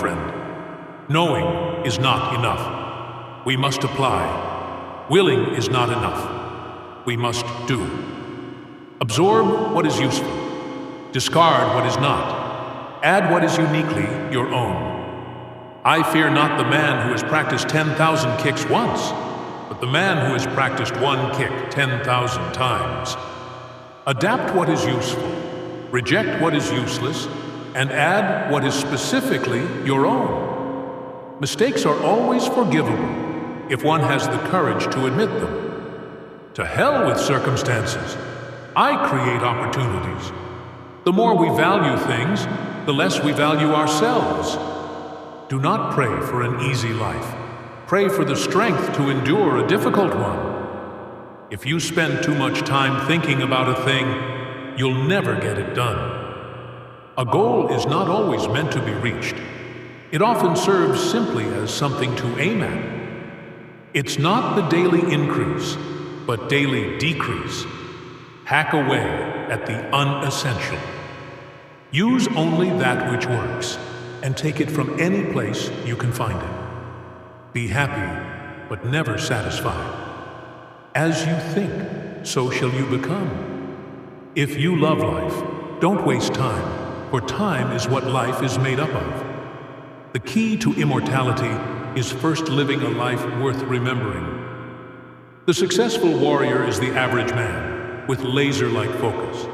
friend. Knowing is not enough. We must apply. Willing is not enough. We must do. Absorb what is useful. Discard what is not. Add what is uniquely your own. I fear not the man who has practiced 10,000 kicks once, but the man who has practiced one kick 10,000 times. Adapt what is useful, reject what is useless, and add what is specifically your own. Mistakes are always forgivable if one has the courage to admit them. To hell with circumstances. I create opportunities. The more we value things, the less we value ourselves. Do not pray for an easy life. Pray for the strength to endure a difficult one. If you spend too much time thinking about a thing, you'll never get it done. A goal is not always meant to be reached. It often serves simply as something to aim at. It's not the daily increase, but daily decrease. Hack away at the unessential. Use only that which works, and take it from any place you can find it. Be happy, but never satisfied. As you think, so shall you become. If you love life, don't waste time, for time is what life is made up of. The key to immortality is first living a life worth remembering. The successful warrior is the average man, with laser-like focus.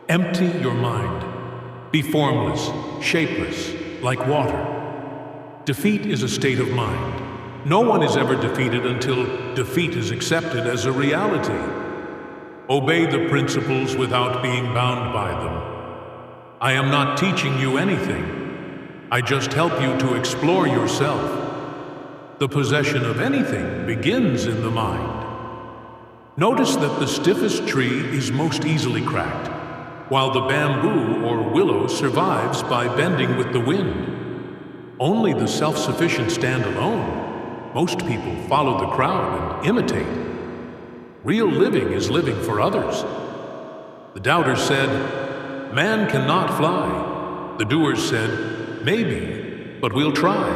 Empty your mind. Be formless, shapeless, like water. Defeat is a state of mind. No one is ever defeated until defeat is accepted as a reality. Obey the principles without being bound by them. I am not teaching you anything. I just help you to explore yourself. The possession of anything begins in the mind. Notice that the stiffest tree is most easily cracked, while the bamboo or willow survives by bending with the wind. Only the self-sufficient stand alone. Most people follow the crowd and imitate. Real living is living for others. The doubters said, "Man cannot fly." The doers said, "Maybe, but we'll try,"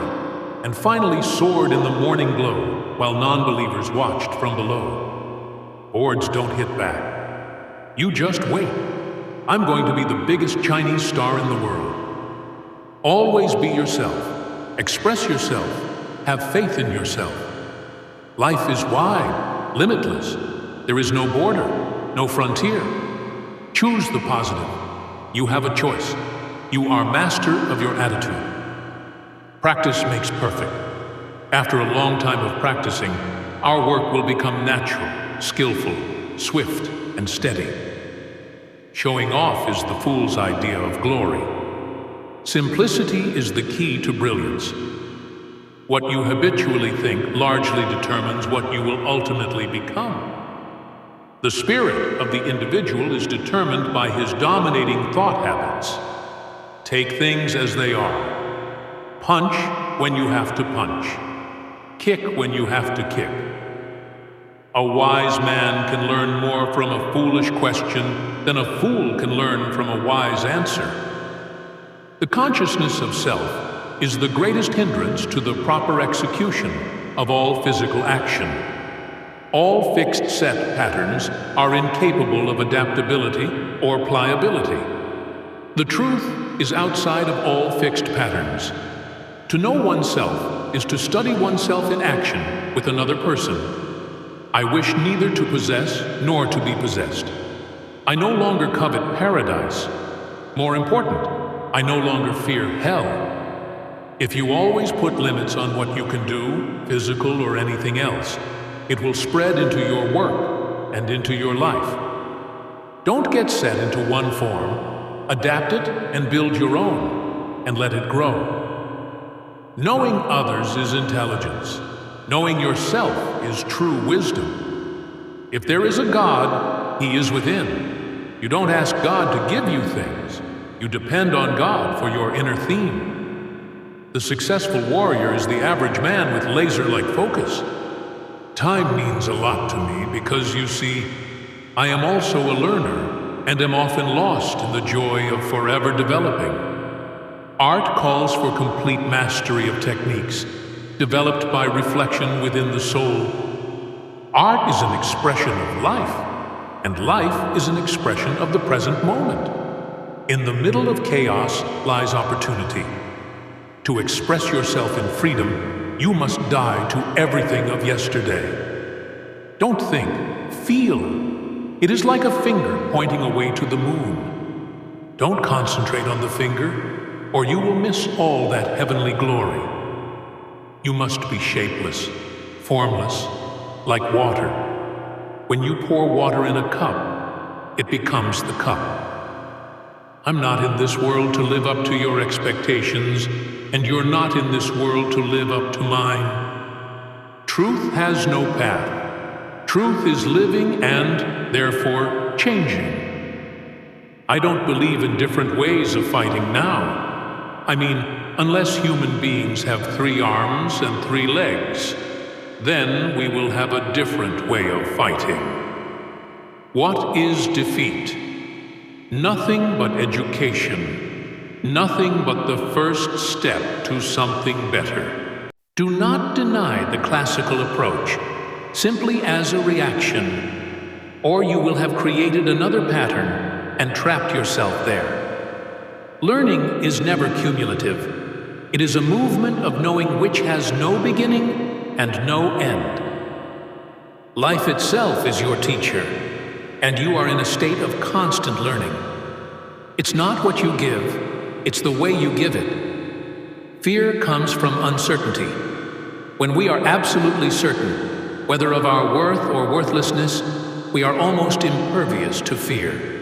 and finally soared in the morning glow while non-believers watched from below. Boards don't hit back. You just wait. I'm going to be the biggest Chinese star in the world. Always be yourself. Express yourself. Have faith in yourself. Life is wide, limitless. There is no border, no frontier. Choose the positive. You have a choice. You are master of your attitude. Practice makes perfect. After a long time of practicing, our work will become natural, skillful, swift, and steady. Showing off is the fool's idea of glory. Simplicity is the key to brilliance. What you habitually think largely determines what you will ultimately become. The spirit of the individual is determined by his dominating thought habits. Take things as they are. Punch when you have to punch. Kick when you have to kick. A wise man can learn more from a foolish question than a fool can learn from a wise answer. The consciousness of self is the greatest hindrance to the proper execution of all physical action. All fixed set patterns are incapable of adaptability or pliability. The truth is outside of all fixed patterns. To know oneself is to study oneself in action with another person. I wish neither to possess nor to be possessed. I no longer covet paradise. More important, I no longer fear hell. If you always put limits on what you can do, physical or anything else, it will spread into your work and into your life. Don't get set into one form. Adapt it and build your own, and let it grow. Knowing others is intelligence. Knowing yourself is true wisdom. If there is a God, He is within. You don't ask God to give you things. You depend on God for your inner theme. The successful warrior is the average man with laser-like focus. Time means a lot to me because, you see, I am also a learner and am often lost in the joy of forever developing. Art calls for complete mastery of techniques, developed by reflection within the soul. Art is an expression of life, and life is an expression of the present moment. In the middle of chaos lies opportunity. To express yourself in freedom, you must die to everything of yesterday. Don't think, feel. It is like a finger pointing away to the moon. Don't concentrate on the finger, or you will miss all that heavenly glory. You must be shapeless, formless, like water. When you pour water in a cup, it becomes the cup. I'm not in this world to live up to your expectations, and you're not in this world to live up to mine. Truth has no path. Truth is living and, therefore, changing. I don't believe in different ways of fighting now. I mean, unless human beings have 3 arms and 3 legs, then we will have a different way of fighting. What is defeat? Nothing but education. Nothing but the first step to something better. Do not deny the classical approach, simply as a reaction, or you will have created another pattern and trapped yourself there. Learning is never cumulative. It is a movement of knowing which has no beginning and no end. Life itself is your teacher, and you are in a state of constant learning. It's not what you give, it's the way you give it. Fear comes from uncertainty. When we are absolutely certain, whether of our worth or worthlessness, we are almost impervious to fear.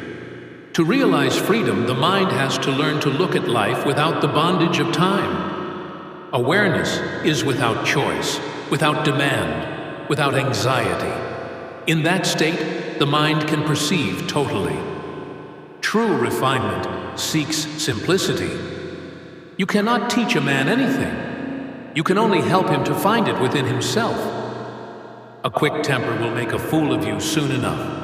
To realize freedom, the mind has to learn to look at life without the bondage of time. Awareness is without choice, without demand, without anxiety. In that state, the mind can perceive totally. True refinement seeks simplicity. You cannot teach a man anything. You can only help him to find it within himself. A quick temper will make a fool of you soon enough.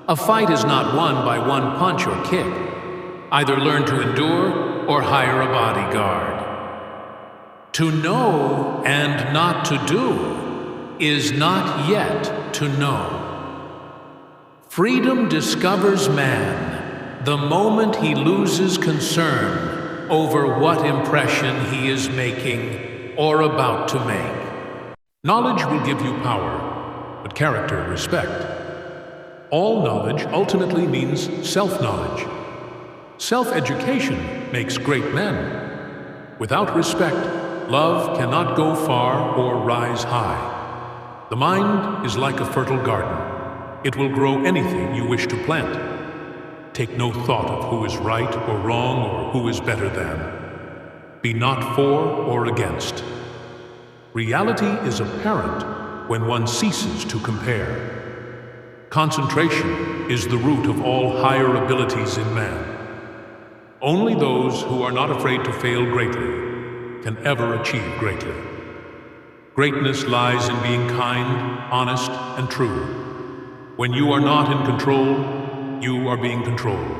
A fight is not won by one punch or kick. Either learn to endure or hire a bodyguard. To know and not to do is not yet to know. Freedom discovers man the moment he loses concern over what impression he is making or about to make. Knowledge will give you power, but character respect. All knowledge ultimately means self-knowledge. Self-education makes great men. Without respect, love cannot go far or rise high. The mind is like a fertile garden. It will grow anything you wish to plant. Take no thought of who is right or wrong or who is better than. Be not for or against. Reality is apparent when one ceases to compare. Concentration is the root of all higher abilities in man. Only those who are not afraid to fail greatly can ever achieve greatly. Greatness lies in being kind, honest, and true. When you are not in control, you are being controlled.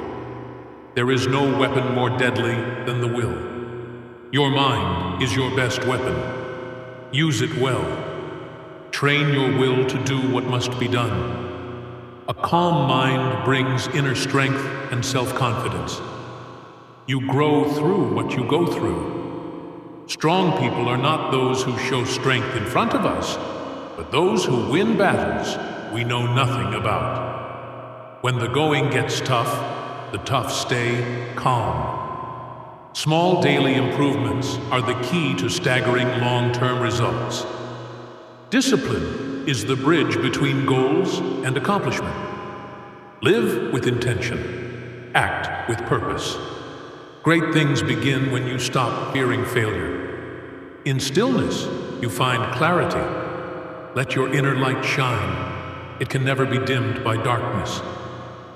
There is no weapon more deadly than the will. Your mind is your best weapon. Use it well. Train your will to do what must be done. A calm mind brings inner strength and self-confidence. You grow through what you go through. Strong people are not those who show strength in front of us, but those who win battles we know nothing about. When the going gets tough, the tough stay calm. Small daily improvements are the key to staggering long-term results. Discipline is the bridge between goals and accomplishment. Live with intention. Act with purpose. Great things begin when you stop fearing failure. In stillness, you find clarity. Let your inner light shine. It can never be dimmed by darkness.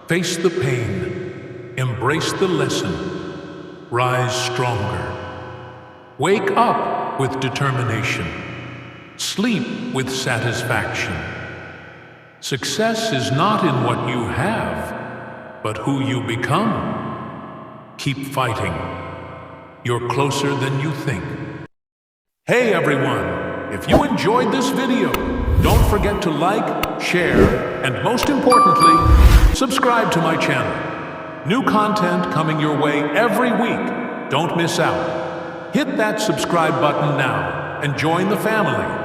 Face the pain. Embrace the lesson. Rise stronger. Wake up with determination. Sleep with satisfaction. Success is not in what you have, but who you become. Keep fighting. You're closer than you think. Hey everyone, if you enjoyed this video, don't forget to like, share, and most importantly, subscribe to my channel. New content coming your way every week. Don't miss out. Hit that subscribe button now and join the family.